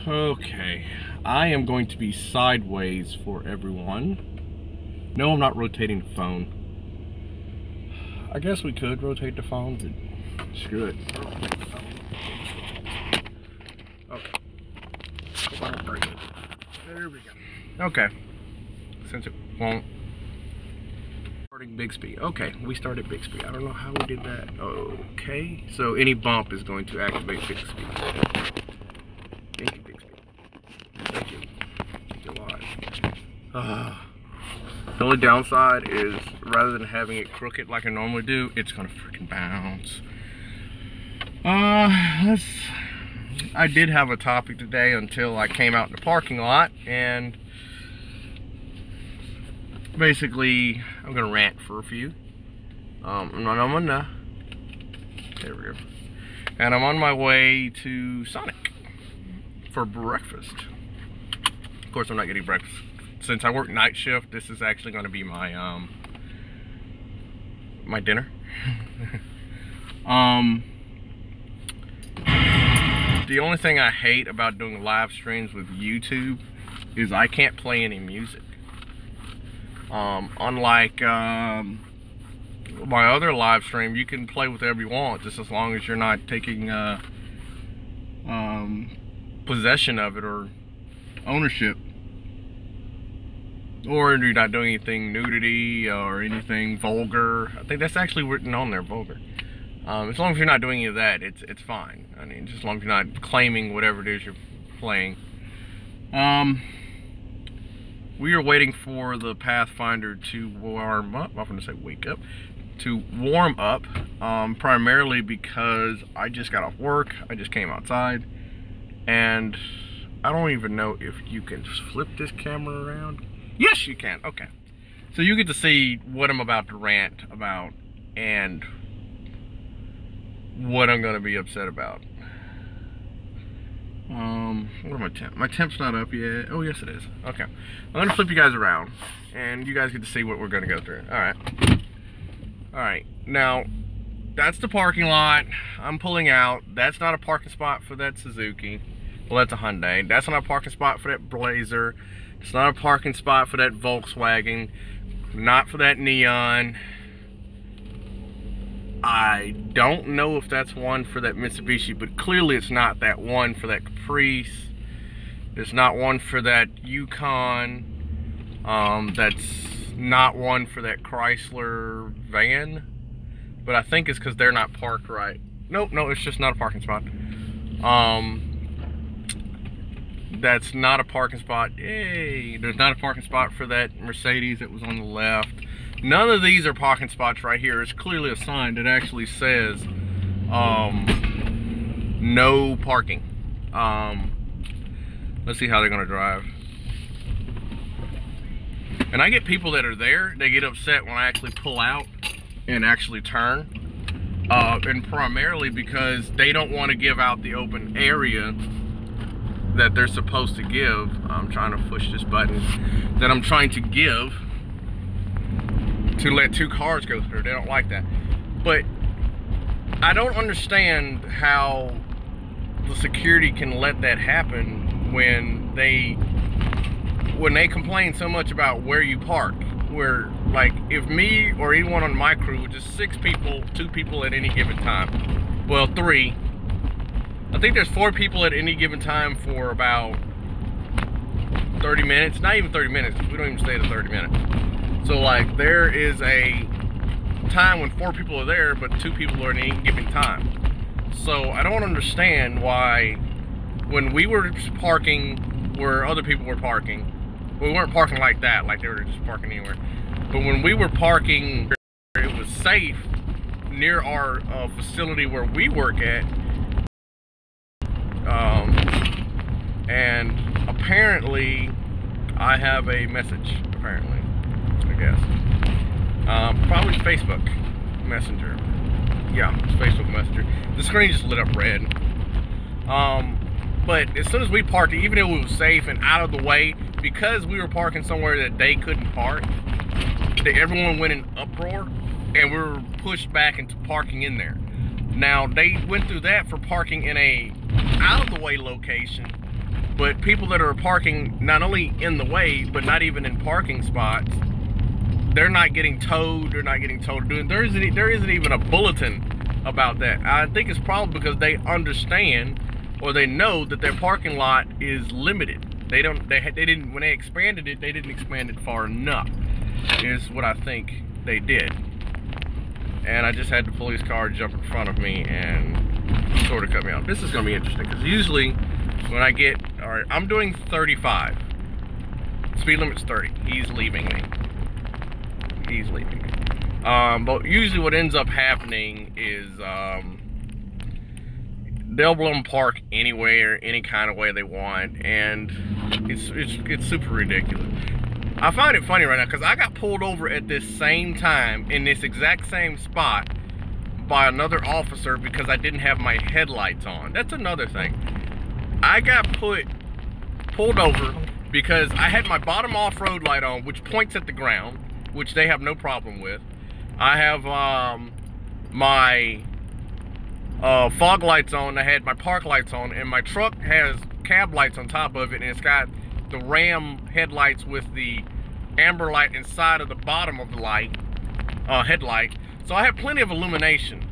Okay, I am going to be sideways for everyone. No, I'm not rotating the phone. I guess we could rotate the phone, but screw it. Rotate the phone. Okay. There we go. Okay. Since it won't. Starting Bixby. Okay, we started Bixby. I don't know how we did that. Okay. So any bump is going to activate Bixby. Thank you, Bixby. Thank you. Thank you a lot. The only downside is rather than having it crooked like I normally do, it's gonna freaking bounce. I did have a topic today until I came out in the parking lot, and basically I'm gonna rant for a few. There we go. And I'm on my way to Sonic for breakfast. Of course, I'm not getting breakfast. Since I work night shift, this is actually going to be my my dinner. The only thing I hate about doing live streams with YouTube is I can't play any music. Unlike my other live stream, you can play whatever you want, just as long as you're not taking possession of it or ownership, or you're not doing anything nudity or anything vulgar. I think that's actually written on there, vulgar. As long as you're not doing any of that, it's fine. I mean, just as long as you're not claiming whatever it is you're playing. We are waiting for the Pathfinder to warm up. I'm going to say wake up. To warm up, primarily because I just got off work. I just came outside, and I don't even know if you can flip this camera around. Yes, you can. Okay. So you get to see what I'm about to rant about and what I'm going to be upset about. What are my temp? My temp's not up yet. Oh, yes it is. Okay. I'm going to flip you guys around, and you guys get to see what we're going to go through. Alright. Alright. Now, that's the parking lot. I'm pulling out. That's not a parking spot for that Suzuki. Well, that's a Hyundai. That's not a parking spot for that Blazer. It's not a parking spot for that Volkswagen. Not for that Neon. I don't know if that's one for that Mitsubishi, but clearly it's not that one for that Caprice. It's not one for that Yukon. That's not one for that Chrysler van. But I think it's because they're not parked right. Nope, no, it's just not a parking spot. That's not a parking spot. Yay! There's not a parking spot for that Mercedes that was on the left. None of these are parking spots right here. It's clearly a sign that actually says no parking. Let's see how they're gonna drive. And I get people that are there, they get upset when I actually pull out and actually turn. And primarily because they don't want to give out the open area that they're supposed to give. I'm trying to push this button that I'm trying to give to let two cars go through. They don't like that. But I don't understand how the security can let that happen when they complain so much about where you park. Where, like, if me or anyone on my crew, just 6 people, 2 people at any given time, well, 3, I think there's 4 people at any given time for about 30 minutes. Not even 30 minutes. We don't even stay to 30 minutes. So, like, there is a time when 4 people are there, but 2 people are at any given time. So, I don't understand why when we were parking where other people were parking, we weren't parking like that, like they were just parking anywhere. But when we were parking where it was safe, near our facility where we work at, and apparently I have a message, apparently, I guess. Probably Facebook Messenger. Yeah, it's Facebook Messenger. The screen just lit up red. But as soon as we parked, even though it was safe and out of the way, because we were parking somewhere that they couldn't park, everyone went in uproar, and we were pushed back into parking in there. Now, they went through that for parking in a out-of-the-way location, But people that are parking not only in the way, but not even in parking spots, they're not getting towed. They're not getting told to do it. There isn't even a bulletin about that. I think it's probably because they understand, or they know that their parking lot is limited. They didn't, when they expanded it, they didn't expand it far enough, is what I think they did. And I just had the police car jump in front of me and sort of cut me off. This is going to be interesting, because usually when I get, all right, I'm doing 35. Speed limit's 30. He's leaving me. He's leaving me. But usually what ends up happening is they'll let them park anywhere, any kind of way they want, and it's super ridiculous. I find it funny right now because I got pulled over at this same time in this exact same spot by another officer because I didn't have my headlights on. That's another thing. I got pulled over because I had my bottom off-road light on, which points at the ground, which they have no problem with. I have my fog lights on, I had my park lights on, and my truck has cab lights on top of it, and it's got the Ram headlights with the amber light inside of the bottom of the light, headlight. So I had plenty of illumination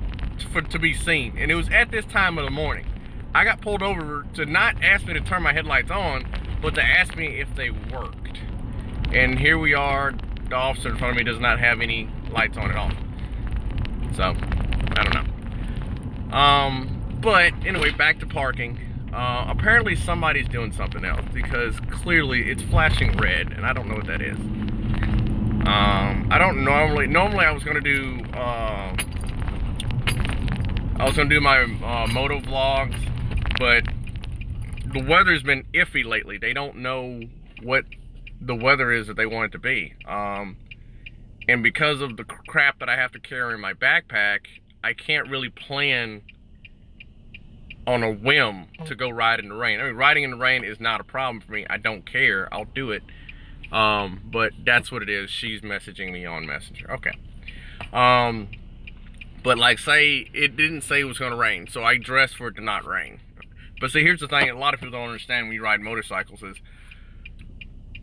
to be seen, and it was at this time of the morning. I got pulled over to not ask me to turn my headlights on, but to ask me if they worked. And here we are, the officer in front of me does not have any lights on at all. So, I don't know. But anyway, back to parking. Apparently somebody's doing something else because clearly it's flashing red, and I don't know what that is. I don't normally I was gonna do my moto vlogs, but the weather's been iffy lately. They don't know what the weather is that they want it to be. And because of the crap that I have to carry in my backpack, I can't really plan on a whim to go ride in the rain. I mean, riding in the rain is not a problem for me. I don't care. I'll do it. But that's what it is. She's messaging me on Messenger. Okay. But like, say, it didn't say it was going to rain, so I dressed for it to not rain. But see, here's the thing a lot of people don't understand when you ride motorcycles is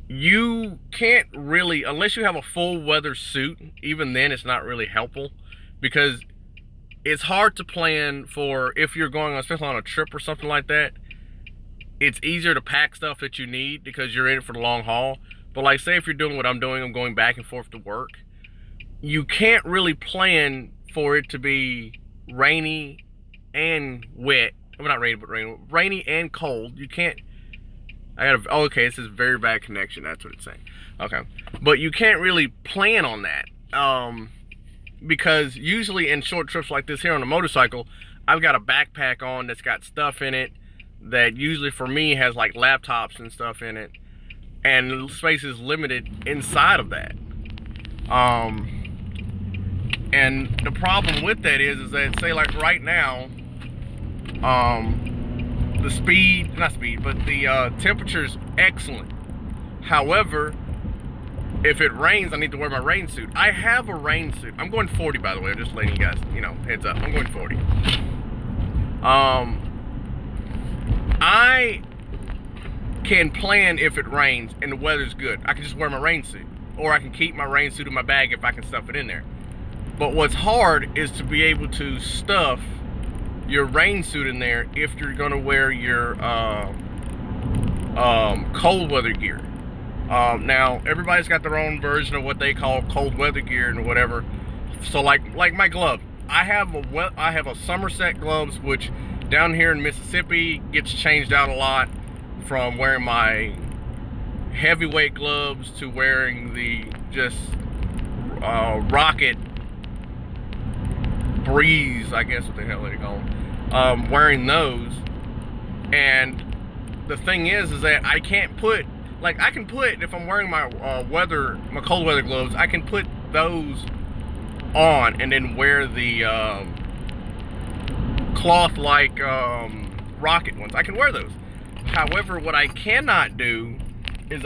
you can't really, unless you have a full weather suit, even then it's not really helpful, because it's hard to plan for if you're going on, especially on a trip or something like that. It's easier to pack stuff that you need because you're in it for the long haul. But like, say if you're doing what I'm doing, I'm going back and forth to work, you can't really plan for it to be rainy and wet. Well, not rainy, but rainy and cold. You can't, oh, okay, this is very bad connection. That's what it's saying. Okay. But you can't really plan on that. Because usually in short trips like this here on a motorcycle, I've got a backpack on that's got stuff in it that usually for me has like laptops and stuff in it. And space is limited inside of that. And the problem with that is that, say like right now, the temperature's excellent. However, if it rains, I need to wear my rain suit. I have a rain suit. I'm going 40, by the way. I'm just letting you guys, heads up. I'm going 40. I can plan if it rains and the weather's good. I can just wear my rain suit. Or I can keep my rain suit in my bag if I can stuff it in there. But what's hard is to be able to stuff your rain suit in there if you're going to wear your cold weather gear. Now, everybody's got their own version of what they call cold weather gear and whatever. So like my glove. I have a Somerset gloves, which down here in Mississippi gets changed out a lot from wearing my heavyweight gloves to wearing the just Rocket Breeze, I guess what the hell they call them. Wearing those, and the thing is that I can't put, like, I can put, if I'm wearing my my cold weather gloves, I can put those on and then wear the cloth like Rocket ones. I can wear those. However, what I cannot do is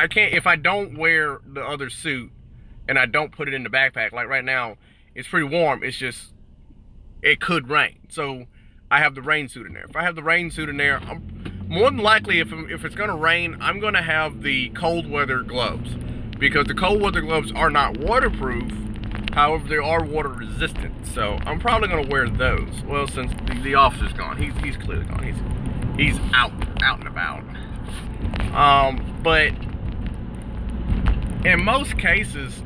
if I don't wear the other suit and I don't put it in the backpack, like right now, it's pretty warm, it's just, it could rain. So I have the rain suit in there. If I have the rain suit in there, more than likely, if it's gonna rain, I'm gonna have the cold weather gloves, because the cold weather gloves are not waterproof. However, they are water resistant. So I'm probably gonna wear those. Well, since the officer's gone, he's clearly gone. He's out and about. But in most cases,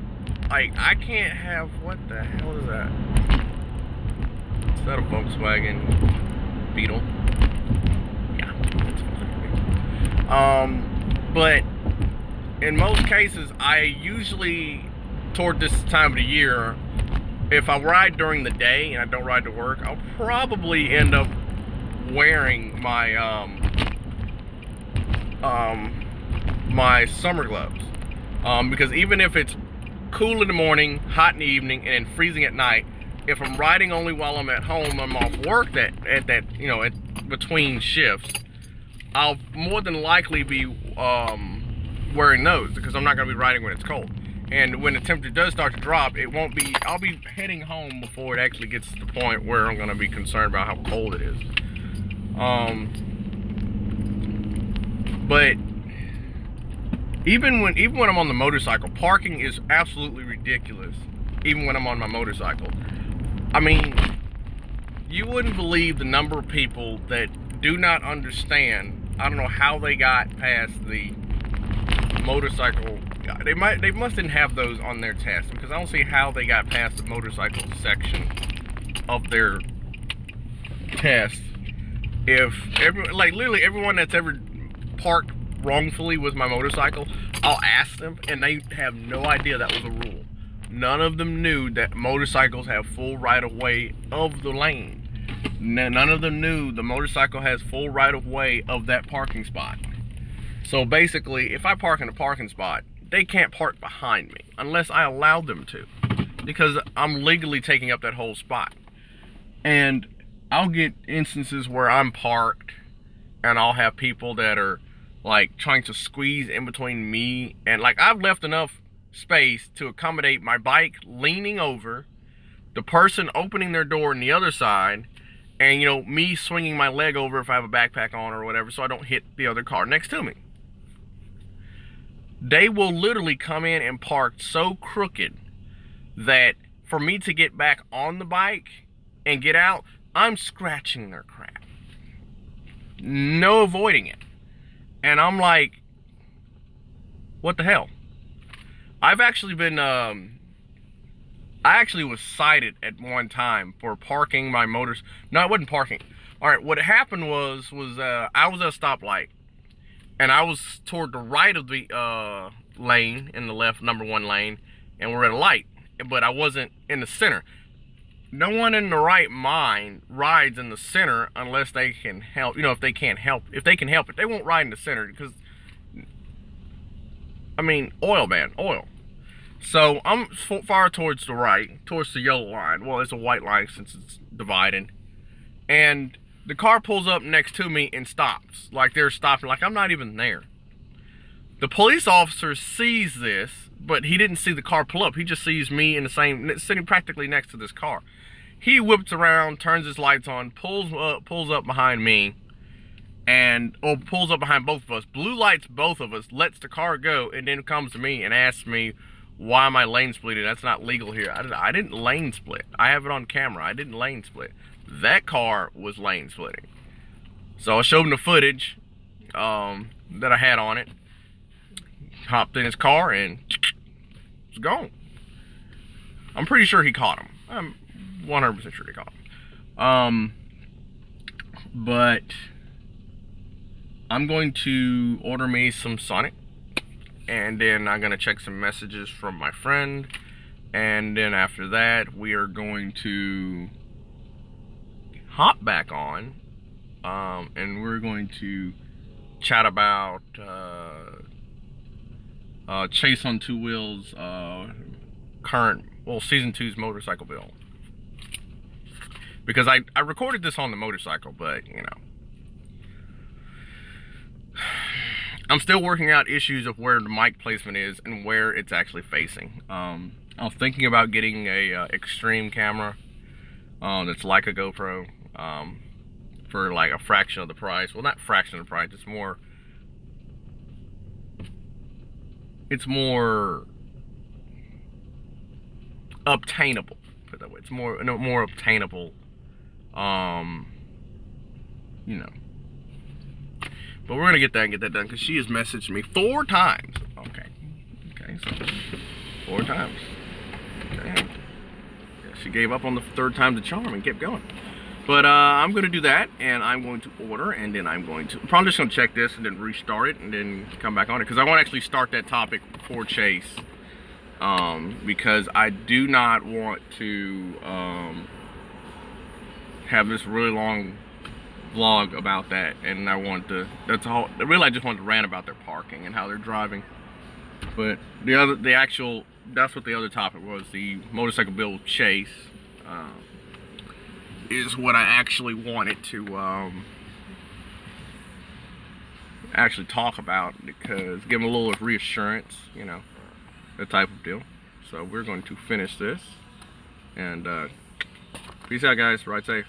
like, I can't have, what the hell is that? Is that a Volkswagen Beetle? Yeah, that's fine. But in most cases, I usually, toward this time of the year, if I ride during the day and I don't ride to work, I'll probably end up wearing my my summer gloves, because even if it's cool in the morning, hot in the evening, and then freezing at night, if I'm riding only while I'm at home, I'm off work at between shifts, I'll more than likely be wearing those, because I'm not going to be riding when it's cold. And when the temperature does start to drop, I'll be heading home before it actually gets to the point where I'm going to be concerned about how cold it is. But even when I'm on the motorcycle, parking is absolutely ridiculous. Even when I'm on my motorcycle, I mean, you wouldn't believe the number of people that do not understand. I don't know how they got past the motorcycle. They mustn't have those on their test, because I don't see how they got past the motorcycle section of their test. If literally everyone that's ever parked wrongfully with my motorcycle, I'll ask them, and they have no idea that was a rule. None of them knew that motorcycles have full right-of-way of the lane. None of them knew the motorcycle has full right-of-way of that parking spot. So basically, if I park in a parking spot, they can't park behind me unless I allow them to, because I'm legally taking up that whole spot. And I'll get instances where I'm parked and I'll have people that are like trying to squeeze in between me, and like, I've left enough space to accommodate my bike leaning over, the person opening their door on the other side, and, you know, me swinging my leg over if I have a backpack on or whatever, so I don't hit the other car next to me. They will literally come in and park so crooked that for me to get back on the bike and get out, I'm scratching their crap. No avoiding it. And I'm like, what the hell? I've actually been, I actually was cited at one time for parking my motors. No, it wasn't parking. All right, what happened was I was at a stoplight, and I was toward the right of the lane, in the left number 1 lane, and we're at a light, but I wasn't in the center. No one in the right mind rides in the center unless they can help. You know, if they can help it, they won't ride in the center, because, I mean, oil, man, oil. So I'm far towards the right, towards the yellow line. Well, it's a white line since it's divided. And the car pulls up next to me and stops. Like they're stopping, like I'm not even there. The police officer sees this, but he didn't see the car pull up. He just sees me in the same, sitting practically next to this car. He whips around, turns his lights on, pulls up behind me, or pulls up behind both of us, blue lights both of us, lets the car go, and then comes to me and asks me, why am I lane splitting? That's not legal here. I didn't lane split. I have it on camera. I didn't lane split. That car was lane splitting. So I showed him the footage that I had on it. Hopped in his car and was gone. I'm pretty sure he caught him. I'm 100% sure he caught him. But I'm going to order me some Sonic, and then I'm gonna check some messages from my friend, and then after that we are going to hop back on, and we're going to chat about Chase on Two Wheels season 2's motorcycle build, because I recorded this on the motorcycle, but you know, I'm still working out issues of where the mic placement is and where it's actually facing. I was thinking about getting a extreme camera that's like a GoPro, for like a fraction of the price. Well, not fraction of the price. It's more obtainable. Put it that way. It's more obtainable. You know. But we're gonna get that done because she has messaged me 4 times. Okay, so 4 times. Okay. Yeah, she gave up on the 3rd time the charm and kept going. But I'm gonna do that, and I'm going to order, and then I'm probably just gonna check this and then restart it and then come back on it because I want to actually start that topic for Chase. Because I do not want to have this really long vlog about that, and I want to. That's all. Really, I just want to rant about their parking and how they're driving. But that's what the other topic was. The motorcycle build Chase is what I actually wanted to actually talk about, because give them a little reassurance, you know, that type of deal. So we're going to finish this, and peace out, guys. Ride safe.